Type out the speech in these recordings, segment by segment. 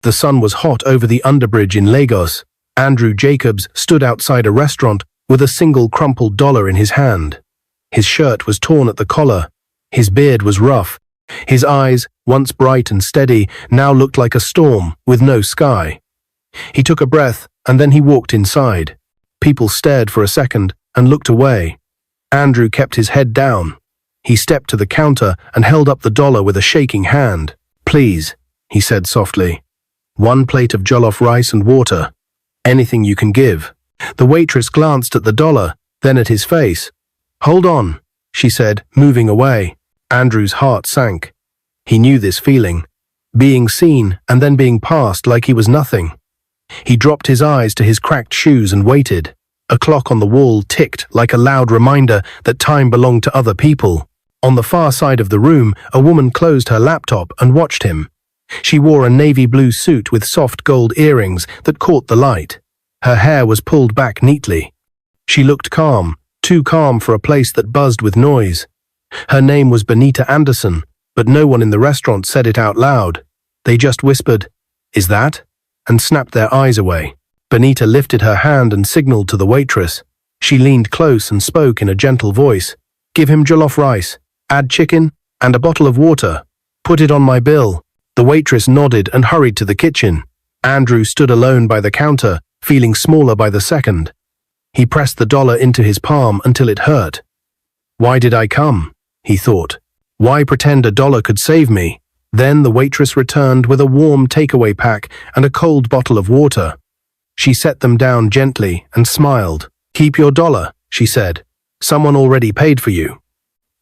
The sun was hot over the underbridge in Lagos. Andrew Jacobs stood outside a restaurant with a single crumpled dollar in his hand. His shirt was torn at the collar. His beard was rough. His eyes, once bright and steady, now looked like a storm with no sky. He took a breath and then he walked inside. People stared for a second and looked away. Andrew kept his head down. He stepped to the counter and held up the dollar with a shaking hand. "Please," he said softly. "1 plate of jollof rice and water. Anything you can give." The waitress glanced at the dollar, then at his face. "Hold on," she said, moving away. Andrew's heart sank. He knew this feeling. Being seen and then being passed like he was nothing. He dropped his eyes to his cracked shoes and waited. A clock on the wall ticked like a loud reminder that time belonged to other people. On the far side of the room, a woman closed her laptop and watched him. She wore a navy blue suit with soft gold earrings that caught the light. Her hair was pulled back neatly. She looked calm, too calm for a place that buzzed with noise. Her name was Benita Anderson, but no one in the restaurant said it out loud. They just whispered, "Is that?" and snapped their eyes away. Benita lifted her hand and signaled to the waitress. She leaned close and spoke in a gentle voice. "Give him jollof rice, add chicken, and a bottle of water. Put it on my bill." The waitress nodded and hurried to the kitchen. Andrew stood alone by the counter, feeling smaller by the second. He pressed the dollar into his palm until it hurt. "Why did I come?" he thought. "Why pretend a dollar could save me?" Then the waitress returned with a warm takeaway pack and a cold bottle of water. She set them down gently and smiled. "Keep your dollar," she said. "Someone already paid for you."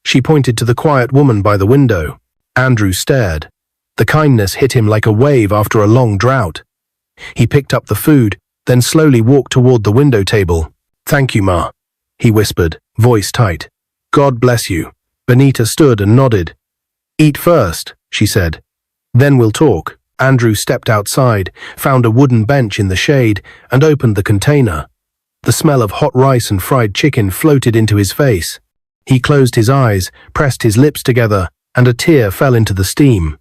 She pointed to the quiet woman by the window. Andrew stared. The kindness hit him like a wave after a long drought. He picked up the food, then slowly walked toward the window table. "Thank you, Ma," he whispered, voice tight. "God bless you." Benita stood and nodded. "Eat first," she said. "Then we'll talk." Andrew stepped outside, found a wooden bench in the shade, and opened the container. The smell of hot rice and fried chicken floated into his face. He closed his eyes, pressed his lips together, and a tear fell into the steam.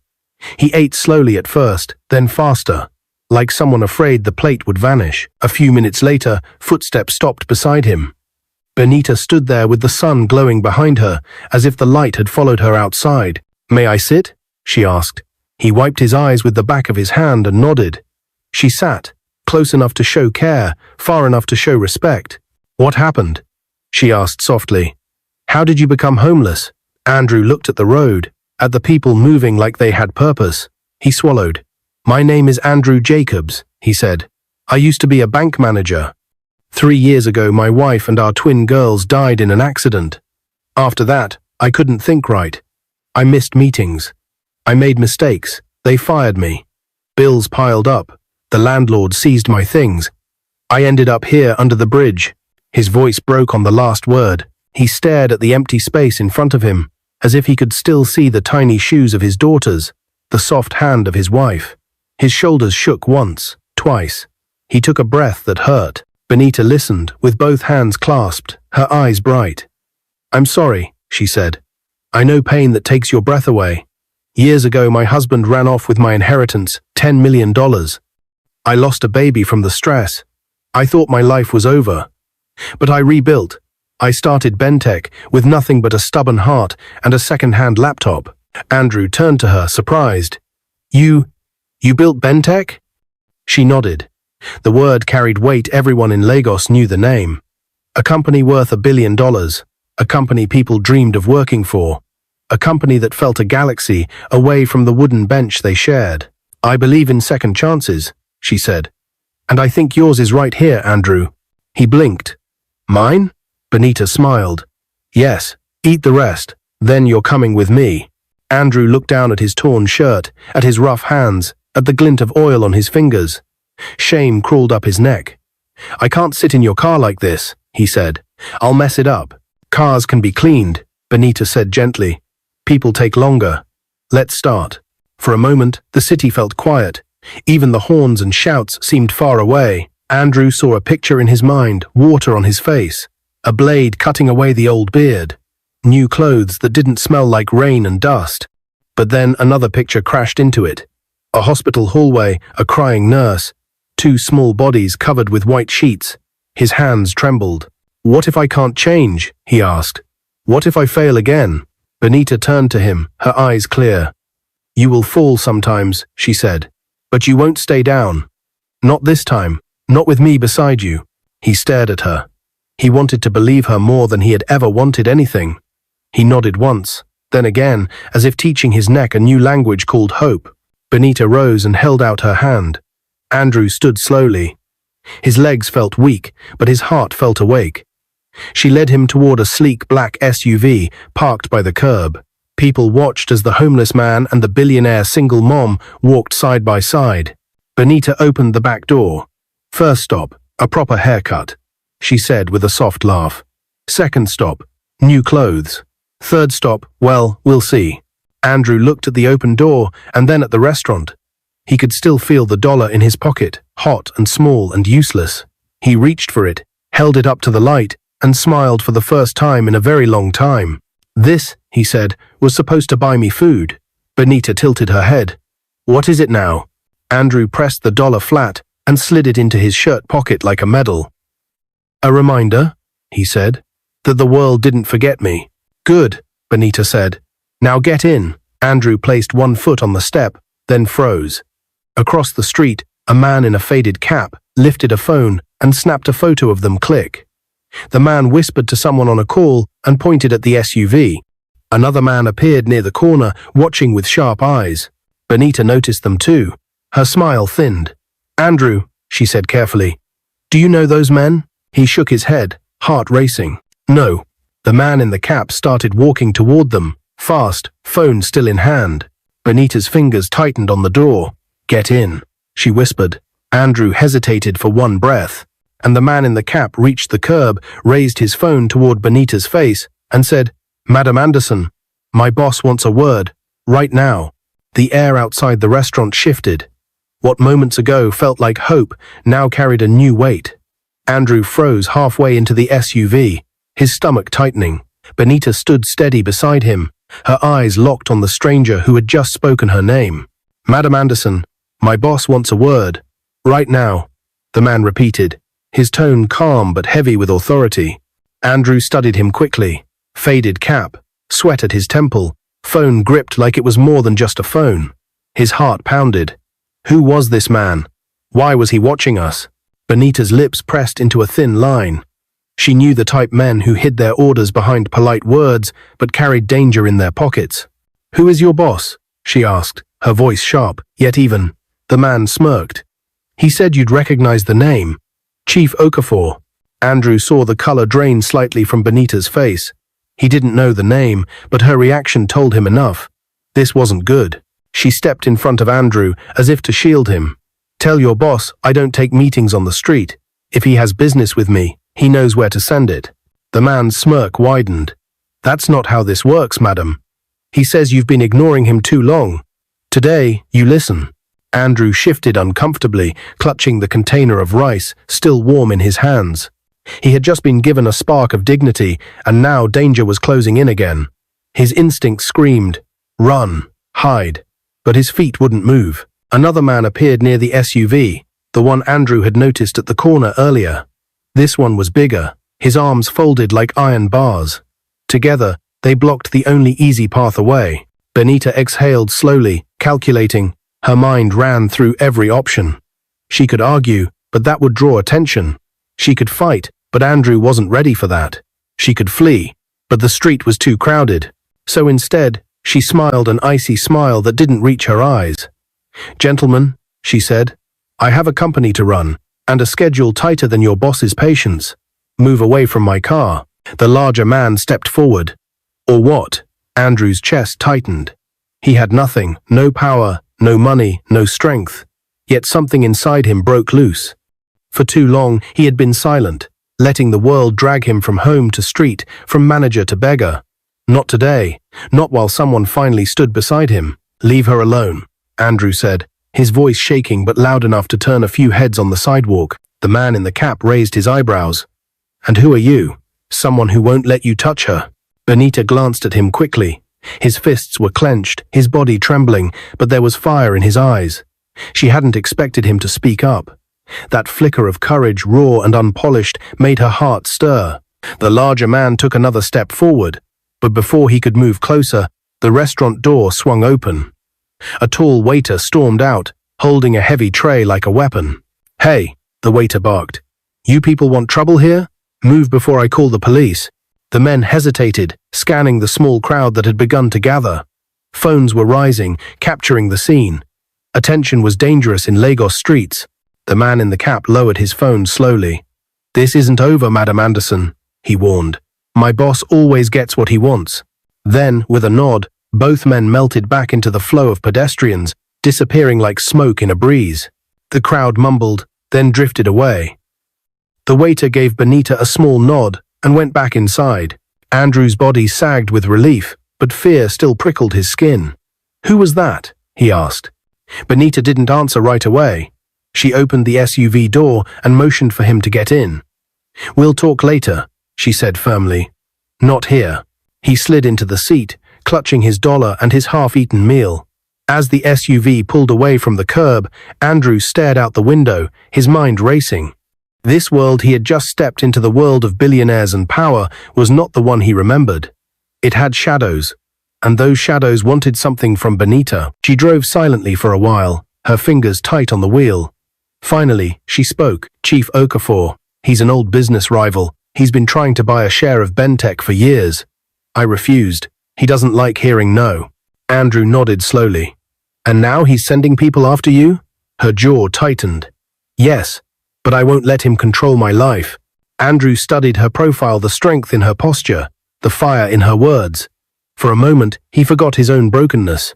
He ate slowly at first, then faster, like someone afraid the plate would vanish. A few minutes later, footsteps stopped beside him. Benita stood there with the sun glowing behind her, as if the light had followed her outside. "May I sit?" she asked. He wiped his eyes with the back of his hand and nodded. She sat, close enough to show care, far enough to show respect. "What happened?" she asked softly. "How did you become homeless?" Andrew looked at the road, at the people moving like they had purpose. He swallowed. "My name is Andrew Jacobs," he said. "I used to be a bank manager. 3 years ago, my wife and our twin girls died in an accident. After that, I couldn't think right. I missed meetings. I made mistakes. They fired me. Bills piled up. The landlord seized my things. I ended up here under the bridge." His voice broke on the last word. He stared at the empty space in front of him, as if he could still see the tiny shoes of his daughters, the soft hand of his wife. His shoulders shook once, twice. He took a breath that hurt. Benita listened, with both hands clasped, her eyes bright. "I'm sorry," she said. "I know pain that takes your breath away. Years ago, my husband ran off with my inheritance, $10 million. I lost a baby from the stress. I thought my life was over. But I rebuilt. I started Bentech with nothing but a stubborn heart and a second-hand laptop." Andrew turned to her, surprised. You built Bentech?" She nodded. The word carried weight. Everyone in Lagos knew the name. A company worth $1 billion. A company people dreamed of working for. A company that felt a galaxy away from the wooden bench they shared. "I believe in second chances," she said. "And I think yours is right here, Andrew." He blinked. "Mine?" Benita smiled. "Yes, eat the rest, then you're coming with me." Andrew looked down at his torn shirt, at his rough hands, at the glint of oil on his fingers. Shame crawled up his neck. "I can't sit in your car like this," he said. "I'll mess it up." "Cars can be cleaned," Benita said gently. "People take longer. Let's start." For a moment, the city felt quiet. Even the horns and shouts seemed far away. Andrew saw a picture in his mind, water on his face, a blade cutting away the old beard, new clothes that didn't smell like rain and dust. But then another picture crashed into it. A hospital hallway, a crying nurse, two small bodies covered with white sheets. His hands trembled. "What if I can't change?" he asked. "What if I fail again?" Benita turned to him, her eyes clear. "You will fall sometimes," she said, "but you won't stay down. Not this time, not with me beside you." He stared at her. He wanted to believe her more than he had ever wanted anything. He nodded once, then again, as if teaching his neck a new language called hope. Benita rose and held out her hand. Andrew stood slowly. His legs felt weak, but his heart felt awake. She led him toward a sleek black SUV parked by the curb. People watched as the homeless man and the billionaire single mom walked side by side. Benita opened the back door. "First stop, a proper haircut," she said with a soft laugh. "Second stop, new clothes. Third stop, well, we'll see." Andrew looked at the open door and then at the restaurant. He could still feel the dollar in his pocket, hot and small and useless. He reached for it, held it up to the light, and smiled for the first time in a very long time. "This," he said, "was supposed to buy me food." Benita tilted her head. "What is it now?" Andrew pressed the dollar flat and slid it into his shirt pocket like a medal. "A reminder," he said, "that the world didn't forget me." "Good," Benita said. "Now get in." Andrew placed one foot on the step, then froze. Across the street, a man in a faded cap lifted a phone and snapped a photo of them. Click. The man whispered to someone on a call and pointed at the SUV. Another man appeared near the corner, watching with sharp eyes. Benita noticed them too. Her smile thinned. "Andrew," she said carefully, "do you know those men?" He shook his head, heart racing. "No." The man in the cap started walking toward them, fast, phone still in hand. Benita's fingers tightened on the door. "Get in," she whispered. Andrew hesitated for one breath, and the man in the cap reached the curb, raised his phone toward Benita's face, and said, "Madam Anderson, my boss wants a word, right now." The air outside the restaurant shifted. What moments ago felt like hope now carried a new weight. Andrew froze halfway into the SUV, his stomach tightening. Benita stood steady beside him, her eyes locked on the stranger who had just spoken her name. "Madam Anderson, my boss wants a word, right now," the man repeated, his tone calm but heavy with authority. Andrew studied him quickly. Faded cap, sweat at his temple, phone gripped like it was more than just a phone. His heart pounded. Who was this man? Why was he watching us? Benita's lips pressed into a thin line. She knew the type men who hid their orders behind polite words but carried danger in their pockets. "Who is your boss?" she asked, her voice sharp, yet even. The man smirked. "He said you'd recognize the name. Chief Okafor." Andrew saw the color drain slightly from Benita's face. He didn't know the name, but her reaction told him enough. This wasn't good. She stepped in front of Andrew as if to shield him. "Tell your boss I don't take meetings on the street. If he has business with me, he knows where to send it." The man's smirk widened. "That's not how this works, madam. He says you've been ignoring him too long. Today, you listen." Andrew shifted uncomfortably, clutching the container of rice, still warm in his hands. He had just been given a spark of dignity, and now danger was closing in again. His instinct screamed, "Run, hide," but his feet wouldn't move. Another man appeared near the SUV, the one Andrew had noticed at the corner earlier. This one was bigger, his arms folded like iron bars. Together, they blocked the only easy path away. Benita exhaled slowly, calculating. Her mind ran through every option. She could argue, but that would draw attention. She could fight, but Andrew wasn't ready for that. She could flee, but the street was too crowded. So instead, she smiled an icy smile that didn't reach her eyes. "Gentlemen," she said, "I have a company to run, and a schedule tighter than your boss's patience. Move away from my car." The larger man stepped forward. "Or what?" Andrew's chest tightened. He had nothing, no power, no money, no strength. Yet something inside him broke loose. For too long, he had been silent, letting the world drag him from home to street, from manager to beggar. Not today, not while someone finally stood beside him. "Leave her alone," Andrew said, his voice shaking but loud enough to turn a few heads on the sidewalk. The man in the cap raised his eyebrows. "And who are you? Someone who won't let you touch her?" Benita glanced at him quickly. His fists were clenched, his body trembling, but there was fire in his eyes. She hadn't expected him to speak up. That flicker of courage, raw and unpolished, made her heart stir. The larger man took another step forward, but before he could move closer, the restaurant door swung open. A tall waiter stormed out, holding a heavy tray like a weapon. "Hey," the waiter barked. "You people want trouble here? Move before I call the police." The men hesitated, scanning the small crowd that had begun to gather. Phones were rising, capturing the scene. Attention was dangerous in Lagos streets. The man in the cap lowered his phone slowly. "This isn't over, Madam Anderson," he warned. "My boss always gets what he wants." Then, with a nod, both men melted back into the flow of pedestrians, disappearing like smoke in a breeze. The crowd mumbled, then drifted away. The waiter gave Benita a small nod and went back inside. Andrew's body sagged with relief, but fear still prickled his skin. "Who was that?" he asked. Benita didn't answer right away. She opened the SUV door and motioned for him to get in. "We'll talk later," she said firmly. "Not here." He slid into the seat, clutching his dollar and his half-eaten meal. As the SUV pulled away from the curb, Andrew stared out the window, his mind racing. This world he had just stepped into, the world of billionaires and power, was not the one he remembered. It had shadows, and those shadows wanted something from Benita. She drove silently for a while, her fingers tight on the wheel. Finally, she spoke. "Chief Okafor. He's an old business rival. He's been trying to buy a share of Bentech for years. I refused. He doesn't like hearing no." Andrew nodded slowly. "And now he's sending people after you?" Her jaw tightened. "Yes, but I won't let him control my life." Andrew studied her profile, the strength in her posture, the fire in her words. For a moment, he forgot his own brokenness.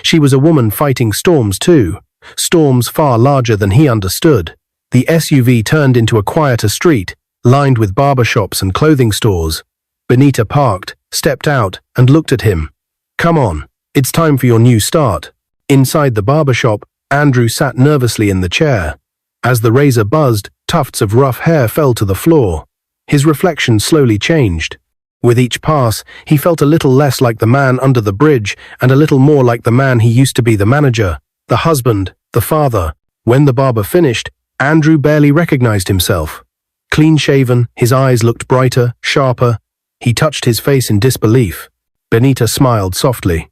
She was a woman fighting storms too, storms far larger than he understood. The SUV turned into a quieter street, lined with barbershops and clothing stores. Benita parked, stepped out, and looked at him. "Come on, it's time for your new start." Inside the barbershop, Andrew sat nervously in the chair. As the razor buzzed, tufts of rough hair fell to the floor. His reflection slowly changed. With each pass, he felt a little less like the man under the bridge and a little more like the man he used to be, the manager, the husband, the father. When the barber finished, Andrew barely recognized himself. Clean-shaven, his eyes looked brighter, sharper. He touched his face in disbelief. Benita smiled softly.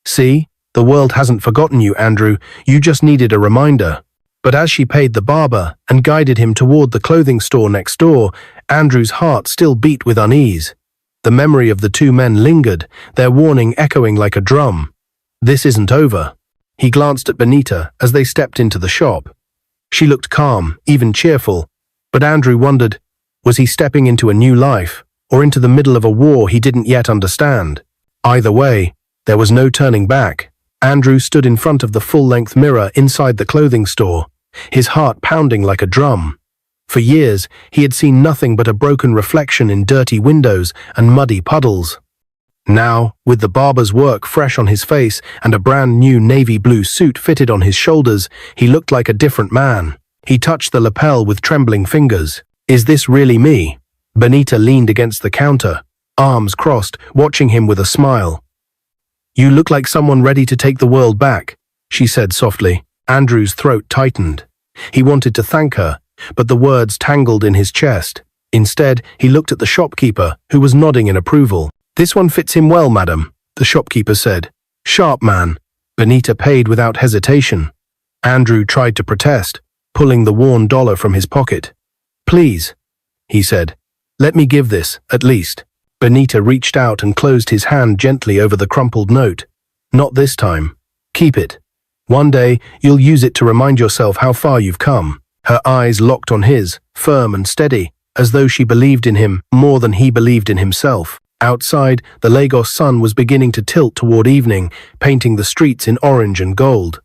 "See, the world hasn't forgotten you, Andrew. You just needed a reminder." But as she paid the barber and guided him toward the clothing store next door, Andrew's heart still beat with unease. The memory of the two men lingered, their warning echoing like a drum. This isn't over. He glanced at Benita as they stepped into the shop. She looked calm, even cheerful, but Andrew wondered, was he stepping into a new life, or into the middle of a war he didn't yet understand? Either way, there was no turning back. Andrew stood in front of the full-length mirror inside the clothing store, his heart pounding like a drum. For years, he had seen nothing but a broken reflection in dirty windows and muddy puddles. Now, with the barber's work fresh on his face and a brand new navy blue suit fitted on his shoulders, he looked like a different man. He touched the lapel with trembling fingers. "Is this really me?" Benita leaned against the counter, arms crossed, watching him with a smile. "You look like someone ready to take the world back," she said softly. Andrew's throat tightened. He wanted to thank her, but the words tangled in his chest. Instead, he looked at the shopkeeper, who was nodding in approval. "This one fits him well, madam," the shopkeeper said. "Sharp man." Benita paid without hesitation. Andrew tried to protest, pulling the worn dollar from his pocket. "Please," he said. "Let me give this, at least." Benita reached out and closed his hand gently over the crumpled note. "Not this time. Keep it. One day, you'll use it to remind yourself how far you've come." Her eyes locked on his, firm and steady, as though she believed in him more than he believed in himself. Outside, the Lagos sun was beginning to tilt toward evening, painting the streets in orange and gold.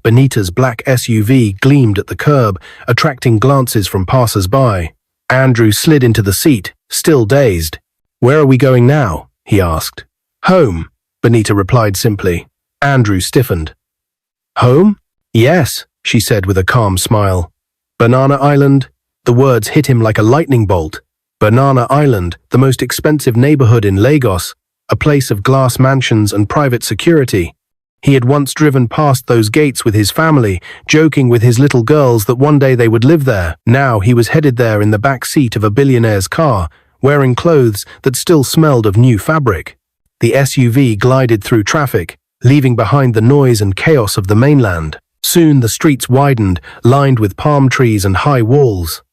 Benita's black SUV gleamed at the curb, attracting glances from passers-by. Andrew slid into the seat, still dazed. "Where are we going now?" he asked. "Home," Benita replied simply. Andrew stiffened. "Home?" "Yes," she said with a calm smile. "Banana Island?" The words hit him like a lightning bolt. Banana Island, the most expensive neighborhood in Lagos. a place of glass mansions and private security. He had once driven past those gates with his family, joking with his little girls that one day they would live there. Now he was headed there in the back seat of a billionaire's car, wearing clothes that still smelled of new fabric. The SUV glided through traffic, leaving behind the noise and chaos of the mainland. Soon the streets widened, lined with palm trees and high walls.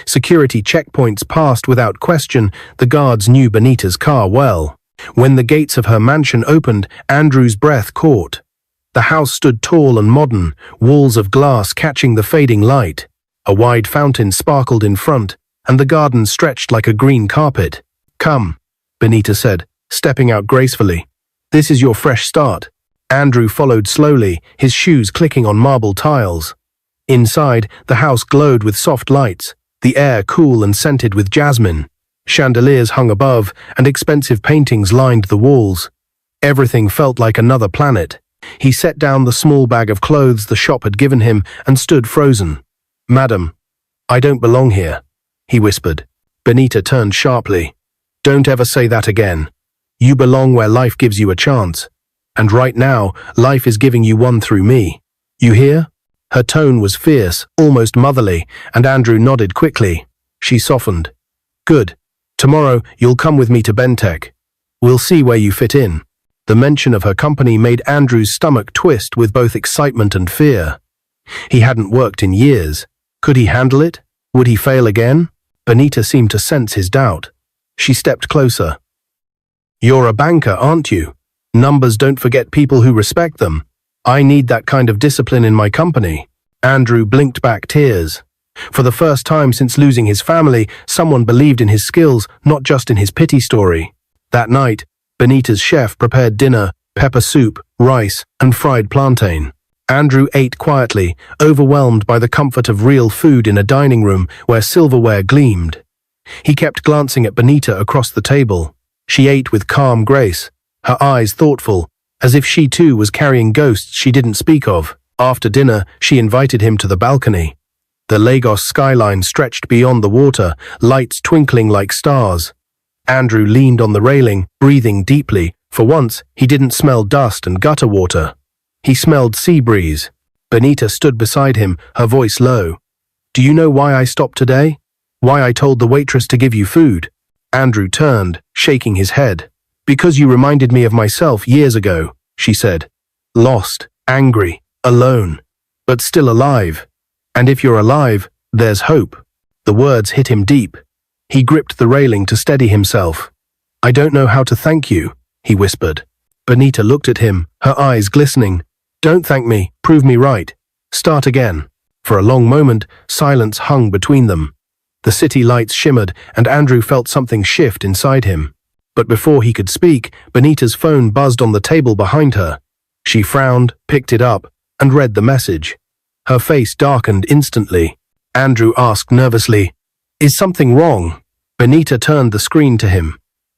Security checkpoints passed without question. The guards knew Benita's car well. When the gates of her mansion opened, Andrew's breath caught. The house stood tall and modern, walls of glass catching the fading light. A wide fountain sparkled in front, and the garden stretched like a green carpet. "Come," Benita said, stepping out gracefully. "This is your fresh start." Andrew followed slowly, his shoes clicking on marble tiles. Inside, the house glowed with soft lights, the air cool and scented with jasmine. Chandeliers hung above, and expensive paintings lined the walls. Everything felt like another planet. He set down the small bag of clothes the shop had given him and stood frozen. "Madam, I don't belong here," he whispered. Benita turned sharply. "Don't ever say that again. You belong where life gives you a chance. And right now, life is giving you one through me. You hear?" Her tone was fierce, almost motherly, and Andrew nodded quickly. She softened. "Good. Tomorrow, you'll come with me to Bentec. We'll see where you fit in." The mention of her company made Andrew's stomach twist with both excitement and fear. He hadn't worked in years. Could he handle it? Would he fail again? Benita seemed to sense his doubt. She stepped closer. "You're a banker, aren't you? Numbers don't forget people who respect them. I need that kind of discipline in my company." Andrew blinked back tears. For the first time since losing his family, someone believed in his skills, not just in his pity story. That night, Benita's chef prepared dinner, pepper soup, rice, and fried plantain. Andrew ate quietly, overwhelmed by the comfort of real food in a dining room where silverware gleamed. He kept glancing at Benita across the table. She ate with calm grace, her eyes thoughtful, as if she too was carrying ghosts she didn't speak of. After dinner, she invited him to the balcony. The Lagos skyline stretched beyond the water, lights twinkling like stars. Andrew leaned on the railing, breathing deeply. For once, he didn't smell dust and gutter water. He smelled sea breeze. Benita stood beside him, her voice low. "Do you know why I stopped today? Why I told the waitress to give you food?" Andrew turned, shaking his head. "Because you reminded me of myself years ago," she said. "Lost, angry, alone, but still alive. And if you're alive, there's hope." The words hit him deep. He gripped the railing to steady himself. "I don't know how to thank you," he whispered. Benita looked at him, her eyes glistening. "Don't thank me, prove me right. Start again." For a long moment, silence hung between them. The city lights shimmered, and Andrew felt something shift inside him. But before he could speak, Benita's phone buzzed on the table behind her. She frowned, picked it up, and read the message. Her face darkened instantly. Andrew asked nervously, "Is something wrong?" Benita turned the screen to him.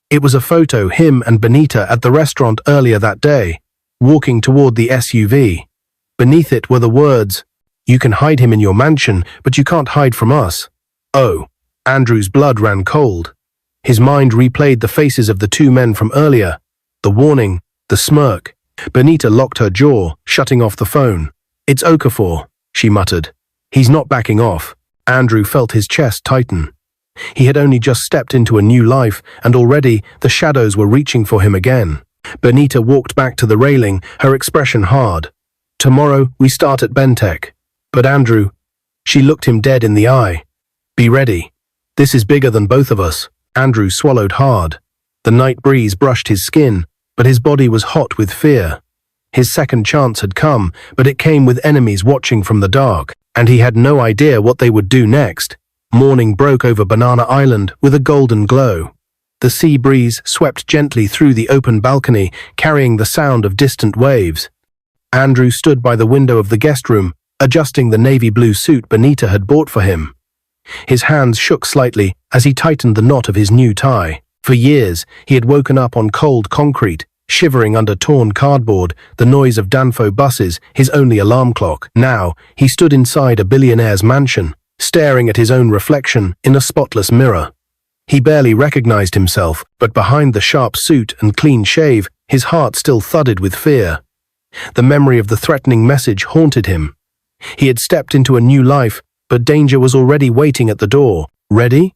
It was a photo, him and Benita at the restaurant earlier that day, walking toward the SUV. Beneath it were the words, "You can hide him in your mansion, but you can't hide from us." Oh, Andrew's blood ran cold. His mind replayed the faces of the two men from earlier, the warning, the smirk. Benita locked her jaw, shutting off the phone. "It's Okafor," she muttered. "He's not backing off." Andrew felt his chest tighten. He had only just stepped into a new life, and already the shadows were reaching for him again. Benita walked back to the railing, her expression hard. "Tomorrow we start at Bentec." "But Andrew," she looked him dead in the eye. "Be ready. This is bigger than both of us." Andrew swallowed hard. The night breeze brushed his skin, but his body was hot with fear. His second chance had come, but it came with enemies watching from the dark, and he had no idea what they would do next. Morning broke over Banana Island with a golden glow. The sea breeze swept gently through the open balcony, carrying the sound of distant waves. Andrew stood by the window of the guest room, adjusting the navy blue suit Benita had bought for him. His hands shook slightly as he tightened the knot of his new tie. For years, he had woken up on cold concrete, shivering under torn cardboard, the noise of Danfo buses, his only alarm clock. Now, he stood inside a billionaire's mansion, staring at his own reflection in a spotless mirror. He barely recognized himself, but behind the sharp suit and clean shave, his heart still thudded with fear. The memory of the threatening message haunted him. He had stepped into a new life, but danger was already waiting at the door. Ready?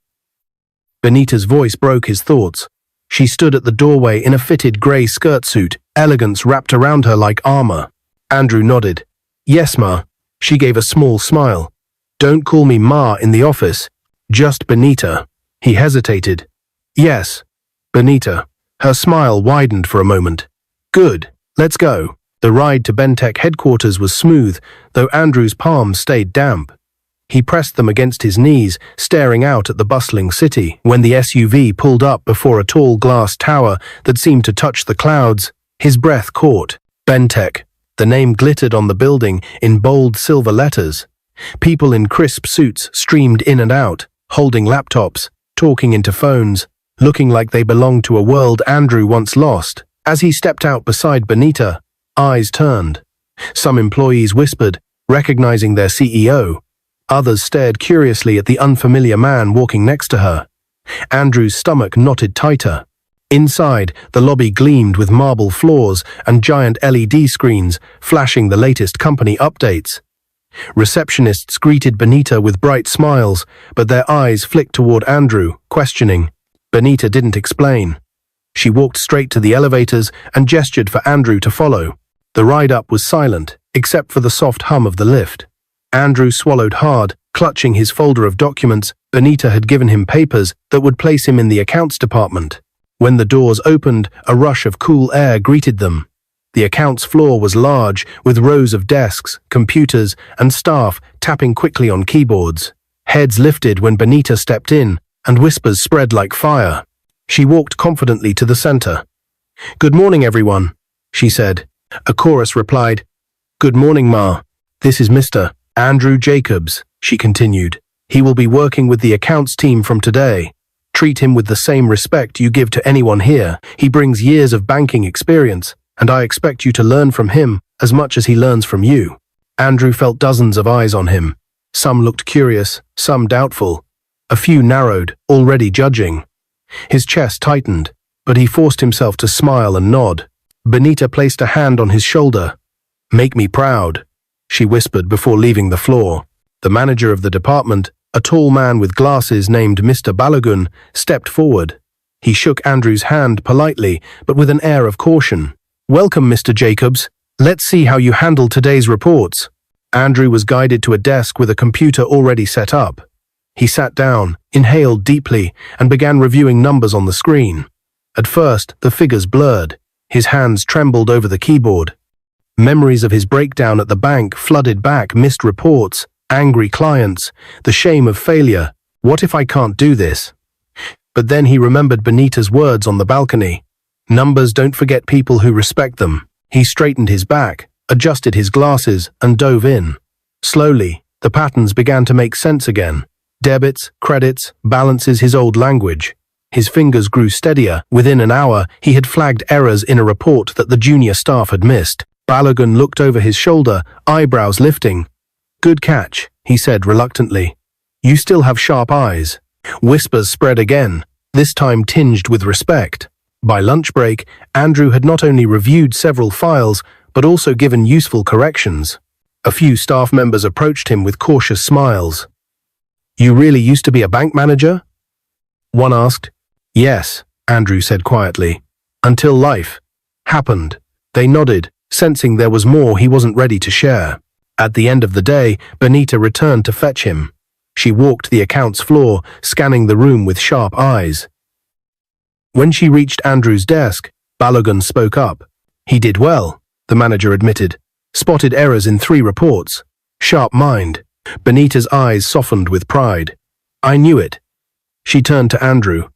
Benita's voice broke his thoughts. She stood at the doorway in a fitted grey skirt suit, elegance wrapped around her like armor. Andrew nodded. Yes, Ma. She gave a small smile. Don't call me Ma in the office. Just Benita. He hesitated. Yes, Benita. Her smile widened for a moment. Good, let's go. The ride to Bentech headquarters was smooth, though Andrew's palms stayed damp. He pressed them against his knees, staring out at the bustling city. When the SUV pulled up before a tall glass tower that seemed to touch the clouds, his breath caught. Bentech. The name glittered on the building in bold silver letters. People in crisp suits streamed in and out, holding laptops, talking into phones, looking like they belonged to a world Andrew once lost. As he stepped out beside Benita, eyes turned. Some employees whispered, recognizing their CEO. Others stared curiously at the unfamiliar man walking next to her. Andrew's stomach knotted tighter. Inside, the lobby gleamed with marble floors and giant LED screens, flashing the latest company updates. Receptionists greeted Benita with bright smiles, but their eyes flicked toward Andrew, questioning. Benita didn't explain. She walked straight to the elevators and gestured for Andrew to follow. The ride up was silent, except for the soft hum of the lift. Andrew swallowed hard, clutching his folder of documents. Benita had given him papers that would place him in the accounts department. When the doors opened, a rush of cool air greeted them. The accounts floor was large, with rows of desks, computers, and staff tapping quickly on keyboards. Heads lifted when Benita stepped in, and whispers spread like fire. She walked confidently to the center. "Good morning, everyone," she said. A chorus replied, "Good morning, Ma. This is Mr. Andrew Jacobs," she continued. "He will be working with the accounts team from today. Treat him with the same respect you give to anyone here. He brings years of banking experience, and I expect you to learn from him as much as he learns from you." Andrew felt dozens of eyes on him. Some looked curious, some doubtful. A few narrowed, already judging. His chest tightened, but he forced himself to smile and nod. Benita placed a hand on his shoulder. "Make me proud," she whispered before leaving the floor. The manager of the department, a tall man with glasses named Mr. Balogun, stepped forward. He shook Andrew's hand politely, but with an air of caution. "Welcome, Mr. Jacobs. Let's see how you handle today's reports." Andrew was guided to a desk with a computer already set up. He sat down, inhaled deeply, and began reviewing numbers on the screen. At first, the figures blurred. His hands trembled over the keyboard. Memories of his breakdown at the bank flooded back, missed reports, angry clients, the shame of failure. What if I can't do this? But then he remembered Benita's words on the balcony. Numbers don't forget people who respect them. He straightened his back, adjusted his glasses, and dove in. Slowly, the patterns began to make sense again. Debits, credits, balances, his old language. His fingers grew steadier. Within an hour, he had flagged errors in a report that the junior staff had missed. Balogun looked over his shoulder, eyebrows lifting. "Good catch," he said reluctantly. "You still have sharp eyes." Whispers spread again, this time tinged with respect. By lunch break, Andrew had not only reviewed several files, but also given useful corrections. A few staff members approached him with cautious smiles. "You really used to be a bank manager?" one asked. "Yes," Andrew said quietly. "Until life happened." They nodded, sensing there was more he wasn't ready to share. At the end of the day, Benita returned to fetch him. She walked the accounts floor, scanning the room with sharp eyes. When she reached Andrew's desk, Balogun spoke up. "He did well," the manager admitted. "Spotted errors in 3 reports. Sharp mind." Benita's eyes softened with pride. "I knew it." She turned to Andrew.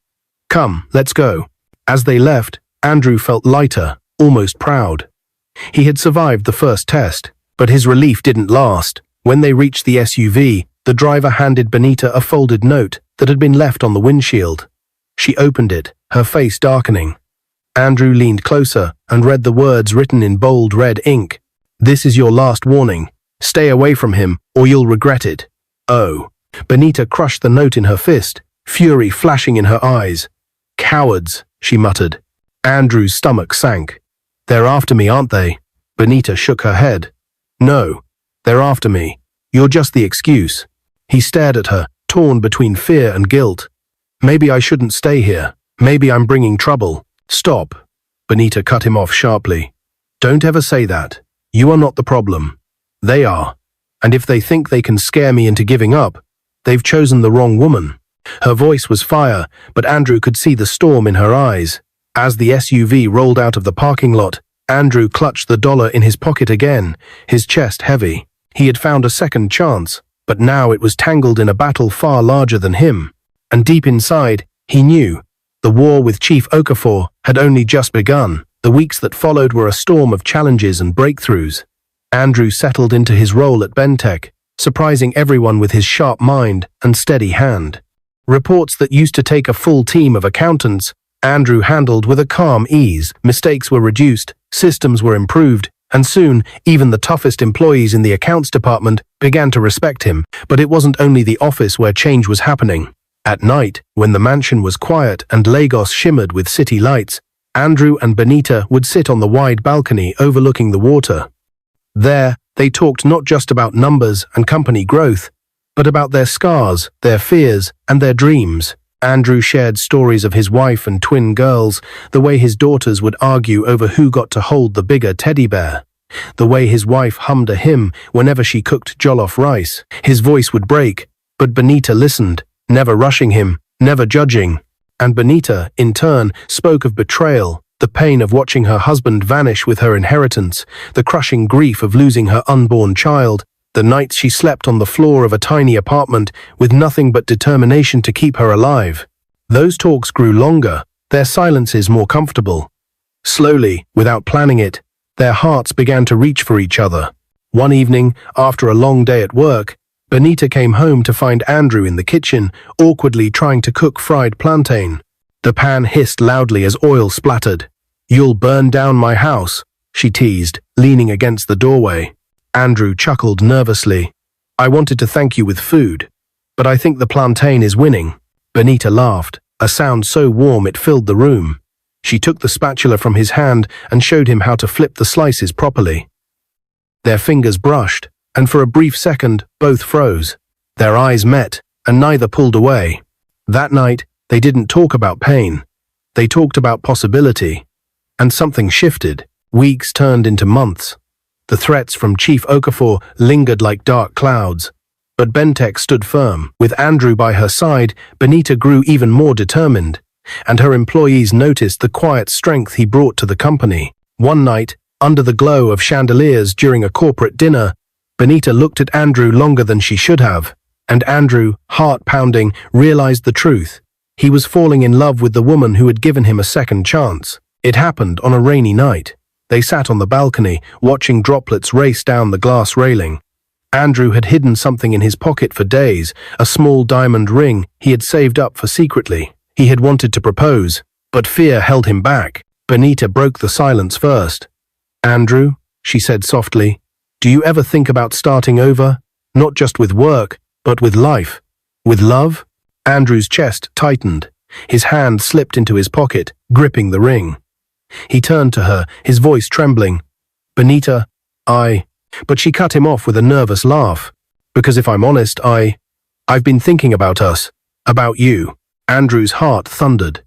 "Come, let's go." As they left, Andrew felt lighter, almost proud. He had survived the first test, but his relief didn't last. When they reached the SUV, the driver handed Benita a folded note that had been left on the windshield. She opened it, her face darkening. Andrew leaned closer and read the words written in bold red ink. "This is your last warning. Stay away from him, or you'll regret it. Oh." Benita crushed the note in her fist, fury flashing in her eyes. "Cowards," she muttered. Andrew's stomach sank. "They're after me, aren't they?" Benita shook her head. "No, they're after me. You're just the excuse." He stared at her, torn between fear and guilt. "Maybe I shouldn't stay here. Maybe I'm bringing trouble." "Stop," Benita cut him off sharply. "Don't ever say that. You are not the problem. They are. And if they think they can scare me into giving up, they've chosen the wrong woman." Her voice was fire, but Andrew could see the storm in her eyes. As the SUV rolled out of the parking lot, Andrew clutched the dollar in his pocket again, his chest heavy. He had found a second chance, but now it was tangled in a battle far larger than him. And deep inside, he knew the war with Chief Okafor had only just begun. The weeks that followed were a storm of challenges and breakthroughs. Andrew settled into his role at Bentech, surprising everyone with his sharp mind and steady hand. Reports that used to take a full team of accountants, Andrew handled with a calm ease. Mistakes were reduced, systems were improved, and soon, even the toughest employees in the accounts department began to respect him. But it wasn't only the office where change was happening. At night, when the mansion was quiet and Lagos shimmered with city lights, Andrew and Benita would sit on the wide balcony overlooking the water. There, they talked not just about numbers and company growth, but about their scars, their fears, and their dreams. Andrew shared stories of his wife and twin girls, the way his daughters would argue over who got to hold the bigger teddy bear, the way his wife hummed a hymn whenever she cooked jollof rice. His voice would break, but Benita listened, never rushing him, never judging. And Benita, in turn, spoke of betrayal, the pain of watching her husband vanish with her inheritance, the crushing grief of losing her unborn child, the nights she slept on the floor of a tiny apartment with nothing but determination to keep her alive. Those talks grew longer, their silences more comfortable. Slowly, without planning it, their hearts began to reach for each other. One evening, after a long day at work, Benita came home to find Andrew in the kitchen, awkwardly trying to cook fried plantain. The pan hissed loudly as oil splattered. "You'll burn down my house," she teased, leaning against the doorway. Andrew chuckled nervously. "I wanted to thank you with food, but I think the plantain is winning." Benita laughed, a sound so warm it filled the room. She took the spatula from his hand and showed him how to flip the slices properly. Their fingers brushed, and for a brief second, both froze. Their eyes met, and neither pulled away. That night, they didn't talk about pain. They talked about possibility. And something shifted. Weeks turned into months. The threats from Chief Okafor lingered like dark clouds. But Bentech stood firm. With Andrew by her side, Benita grew even more determined, and her employees noticed the quiet strength he brought to the company. One night, under the glow of chandeliers during a corporate dinner, Benita looked at Andrew longer than she should have, and Andrew, heart-pounding, realized the truth. He was falling in love with the woman who had given him a second chance. It happened on a rainy night. They sat on the balcony, watching droplets race down the glass railing. Andrew had hidden something in his pocket for days, a small diamond ring he had saved up for secretly. He had wanted to propose, but fear held him back. Benita broke the silence first. "Andrew," she said softly, "do you ever think about starting over? Not just with work, but with life? With love?" Andrew's chest tightened. His hand slipped into his pocket, gripping the ring. He turned to her, his voice trembling. "Benita, But she cut him off with a nervous laugh. "Because if I'm honest, I've been thinking about us, about you." Andrew's heart thundered.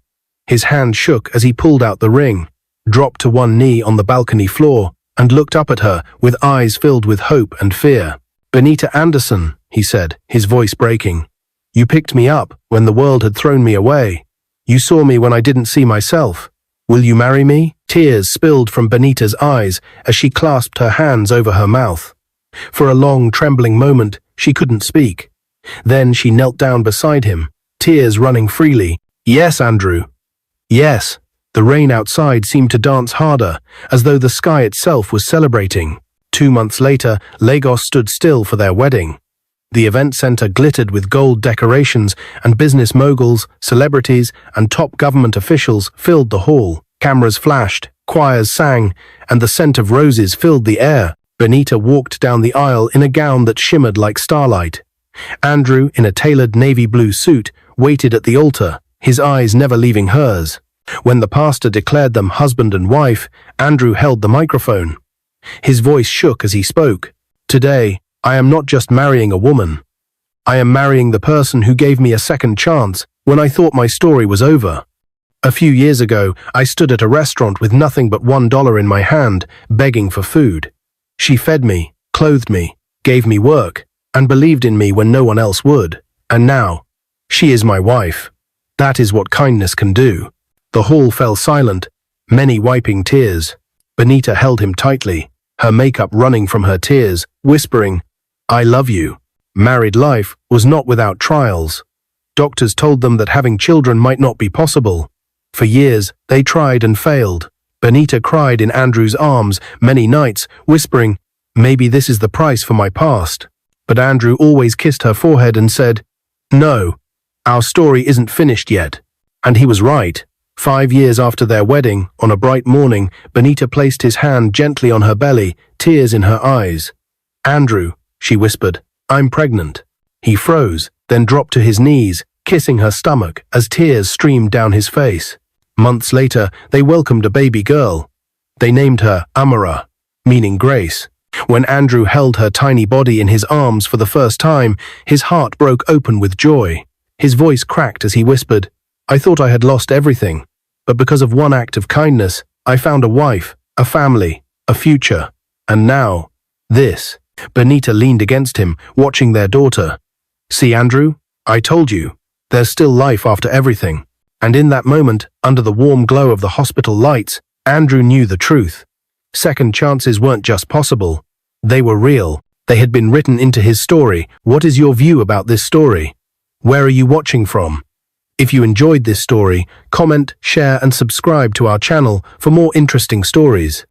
His hand shook as he pulled out the ring, dropped to one knee on the balcony floor, and looked up at her with eyes filled with hope and fear. "Benita Anderson," he said, his voice breaking. "You picked me up when the world had thrown me away. You saw me when I didn't see myself. Will you marry me?" Tears spilled from Benita's eyes as she clasped her hands over her mouth. For a long, trembling moment, she couldn't speak. Then she knelt down beside him, tears running freely. "Yes, Andrew. Yes." The rain outside seemed to dance harder, as though the sky itself was celebrating. 2 months later, Lagos stood still for their wedding. The event center glittered with gold decorations, and business moguls, celebrities, and top government officials filled the hall. Cameras flashed, choirs sang, and the scent of roses filled the air. Benita walked down the aisle in a gown that shimmered like starlight. Andrew, in a tailored navy blue suit, waited at the altar, his eyes never leaving hers. When the pastor declared them husband and wife, Andrew held the microphone. His voice shook as he spoke. "Today, I am not just marrying a woman. I am marrying the person who gave me a second chance when I thought my story was over. A few years ago, I stood at a restaurant with nothing but $1 in my hand, begging for food. She fed me, clothed me, gave me work, and believed in me when no one else would. And now, she is my wife. That is what kindness can do." The hall fell silent, many wiping tears. Benita held him tightly, her makeup running from her tears, whispering, "I love you." Married life was not without trials. Doctors told them that having children might not be possible. For years, they tried and failed. Benita cried in Andrew's arms many nights, whispering, "Maybe this is the price for my past." But Andrew always kissed her forehead and said, "No, our story isn't finished yet." And he was right. 5 years after their wedding, on a bright morning, Benita placed his hand gently on her belly, tears in her eyes. "Andrew," she whispered, "I'm pregnant." He froze, then dropped to his knees, kissing her stomach as tears streamed down his face. Months later, they welcomed a baby girl. They named her Amara, meaning grace. When Andrew held her tiny body in his arms for the first time, his heart broke open with joy. His voice cracked as he whispered, "I thought I had lost everything, but because of one act of kindness, I found a wife, a family, a future. And now, this." Benita leaned against him, watching their daughter. "See, Andrew, I told you, there's still life after everything." And in that moment, under the warm glow of the hospital lights, Andrew knew the truth. Second chances weren't just possible. They were real. They had been written into his story. What is your view about this story? Where are you watching from? If you enjoyed this story, comment, share, and subscribe to our channel for more interesting stories.